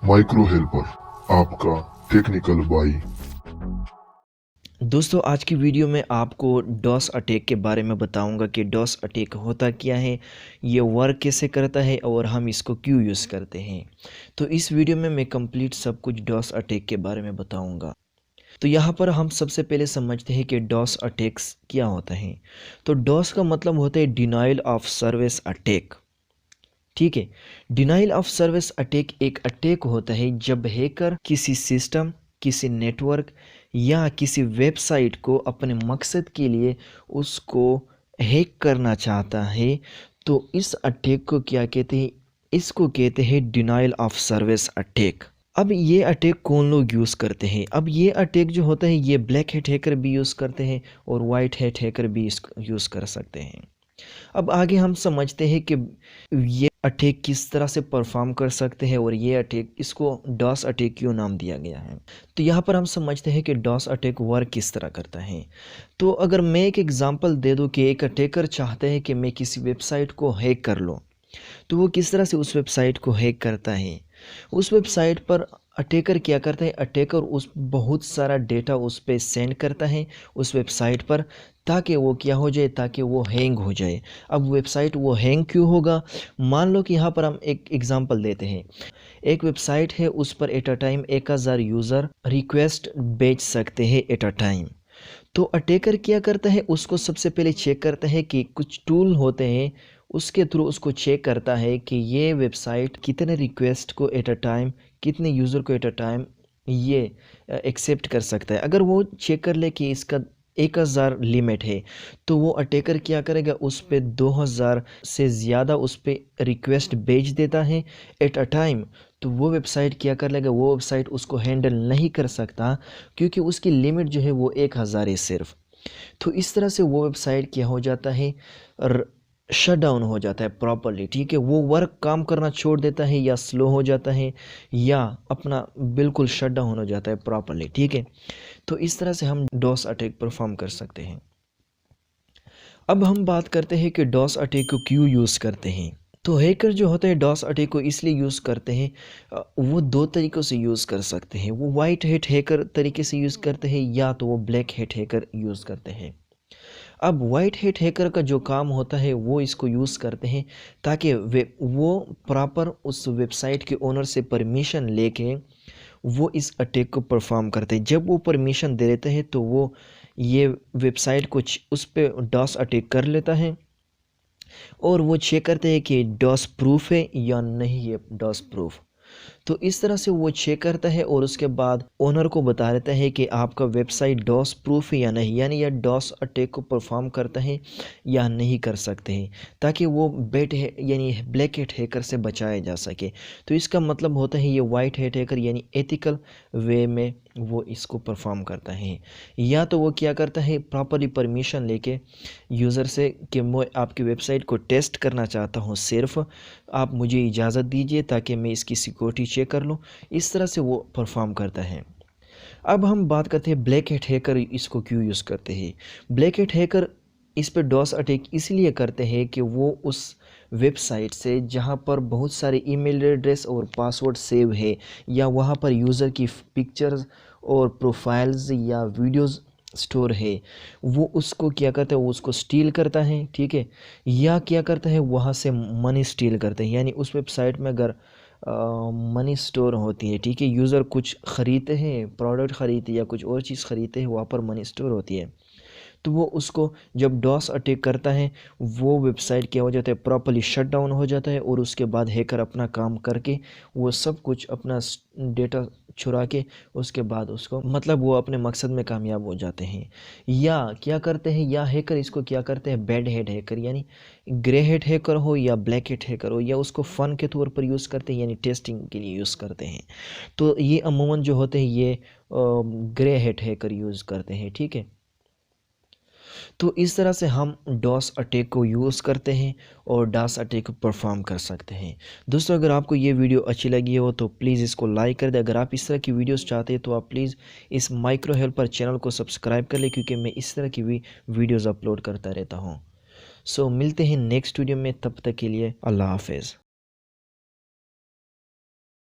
Micro helper, आपका technical भाई। दोस्तों आज की वीडियो में आपको डॉस अटैक के बारे में बताऊंगा कि डॉस अटैक होता क्या है, ये वर्क कैसे करता है और हम इसको क्यों यूज़ करते हैं। तो इस वीडियो में मैं कंप्लीट सब कुछ डॉस अटैक के बारे में बताऊंगा। तो यहाँ पर हम सबसे पहले समझते हैं कि डॉस अटैक्स क्या होता है। तो डॉस का मतलब होता है डिनाइल ऑफ सर्विस अटैक। ठीक है, डिनाइल ऑफ सर्विस अटैक एक अटैक होता है जब हैकर किसी सिस्टम, किसी नेटवर्क या किसी वेबसाइट को अपने मकसद के लिए उसको हैक करना चाहता है। तो इस अटैक को क्या कहते हैं? इसको कहते हैं डिनाइल ऑफ सर्विस अटैक। अब ये अटैक कौन लोग यूज़ करते हैं? अब ये अटैक जो होता है ये ब्लैक हैट हैकर भी यूज़ करते हैं और वाइट हैट हैकर भी इसको यूज़ कर सकते हैं। अब आगे हम समझते हैं कि ये अटैक किस तरह से परफॉर्म कर सकते हैं और ये अटैक, इसको डॉस अटैक क्यों नाम दिया गया है। तो यहाँ पर हम समझते हैं कि डॉस अटैक वर्क किस तरह करता है। तो अगर मैं एक एग्जांपल दे दूँ कि एक अटैकर चाहता है कि मैं किसी वेबसाइट को हैक कर लूँ, तो वो किस तरह से उस वेबसाइट को हैक करता है। उस वेबसाइट पर अटैकर क्या करता है? अटैकर उस बहुत सारा डेटा उस पर सेंड करता है उस वेबसाइट पर, ताकि वो क्या हो जाए, ताकि वो हैंग हो जाए। अब वेबसाइट वो हैंग क्यों होगा? मान लो कि यहाँ पर हम एक एग्जांपल देते हैं। एक वेबसाइट है, उस पर at a time 1000 user request भेज सकते हैं एट अ टाइम। तो अटैकर क्या करता है? उसको सबसे पहले चेक करता है कि कुछ टूल होते हैं, उसके थ्रू उसको चेक करता है कि ये वेबसाइट कितने रिक्वेस्ट को एट अ टाइम, कितने यूज़र को एट अ टाइम ये एक्सेप्ट कर सकता है। अगर वो चेक कर ले कि इसका 1000 लिमिट है, तो वो अटैकर क्या करेगा, उस पर 2000 से ज़्यादा उस पर रिक्वेस्ट भेज देता है एट अ टाइम। तो वो वेबसाइट क्या कर लेगा, वो वेबसाइट उसको हैंडल नहीं कर सकता, क्योंकि उसकी लिमिट जो है वो 1000 है सिर्फ। तो इस तरह से वो वेबसाइट क्या हो जाता है, शट डाउन हो जाता है प्रॉपरली। ठीक है, वो वर्क काम करना छोड़ देता है या स्लो हो जाता है या अपना बिल्कुल शट डाउन हो जाता है प्रॉपरली। ठीक है, तो इस तरह से हम डॉस अटैक परफॉर्म कर सकते हैं। अब हम बात करते हैं कि डॉस अटैक को क्यों यूज़ करते हैं। तो हैकर जो होते हैं डॉस अटैक को इसलिए यूज़ करते हैं, वो दो तरीक़ों से यूज़ कर सकते हैं। वो वाइट हैट हैकर तरीके से यूज़ करते हैं या तो वो ब्लैक हैट हैकर यूज़ करते हैं। अब वाइट हैट हैकर का जो काम होता है वो इसको यूज़ करते हैं ताकि वे वो प्रॉपर उस वेबसाइट के ओनर से परमिशन लेके वो इस अटैक को परफॉर्म करते हैं। जब वो परमिशन दे देते हैं तो वो ये वेबसाइट को उस पर डॉस अटैक कर लेता है और वो चेक करते हैं कि डॉस प्रूफ है या नहीं है डॉस प्रूफ। तो इस तरह से वो चेक करता है और उसके बाद ओनर को बता देता है कि आपका वेबसाइट डॉस प्रूफ है या नहीं, यानी यह डॉस अटैक को परफॉर्म करता है या नहीं कर सकते हैं, ताकि वो बेट है यानी ब्लैक हैट हैकर से बचाया जा सके। तो इसका मतलब होता है ये वाइट हैट हैकर यानी एथिकल वे में वो इसको परफॉर्म करता है। या तो वो क्या करता है, प्रॉपरली परमिशन लेके यूज़र से कि मैं आपकी वेबसाइट को टेस्ट करना चाहता हूँ, सिर्फ आप मुझे इजाज़त दीजिए ताकि मैं इसकी सिक्योरिटी चेक कर लूँ। इस तरह से वो परफॉर्म करता है। अब हम बात करते हैं ब्लैक हैट हैकर इसको क्यों यूज़ करते हैं। ब्लैक हैट हैकर इस पे डॉस अटैक इसलिए करते हैं कि वो उस वेबसाइट से जहाँ पर बहुत सारे ईमेल एड्रेस और पासवर्ड सेव है या वहाँ पर यूज़र की पिक्चर्स और प्रोफाइल्स या वीडियोस स्टोर है, वो उसको क्या करता है, वो उसको स्टील करता है। ठीक है, या क्या करता है, वहाँ से मनी स्टील करते हैं। यानी उस वेबसाइट में अगर मनी स्टोर होती है, ठीक है, यूज़र कुछ ख़रीदते हैं, प्रोडक्ट ख़रीदते या कुछ और चीज़ ख़रीदते हैं, वहाँ पर मनी स्टोर होती है। तो वो उसको जब डॉस अटैक करता है, वो वेबसाइट क्या हो जाता है, प्रॉपर्ली शट डाउन हो जाता है और उसके बाद हैकर अपना काम करके वो सब कुछ अपना डेटा चुरा के उसके बाद उसको मतलब वो अपने मकसद में कामयाब हो जाते हैं। या क्या करते हैं, या हैकर इसको क्या करते हैं, बैड हेड हैकर यानी ग्रे हेड हैकर हो या ब्लैक हेड हैकर हो, या उसको फ़न के तौर पर यूज़ करते हैं यानी टेस्टिंग के लिए यूज़ करते हैं। तो ये अमूमन जो होते हैं ये ग्रे हेड हैकर यूज़ करते हैं। ठीक है, तो इस तरह से हम डॉस अटैक को यूज़ करते हैं और डॉस अटैक को परफॉर्म कर सकते हैं। दोस्तों अगर आपको ये वीडियो अच्छी लगी हो तो प्लीज़ इसको लाइक कर दें। अगर आप इस तरह की वीडियोस चाहते हैं तो आप प्लीज़ इस माइक्रो हेल्पर चैनल को सब्सक्राइब कर लें, क्योंकि मैं इस तरह की भी वीडियोज़ अपलोड करता रहता हूँ। सो मिलते हैं नेक्स्ट वीडियो में, तब तक के लिए अल्लाह हाफिज़।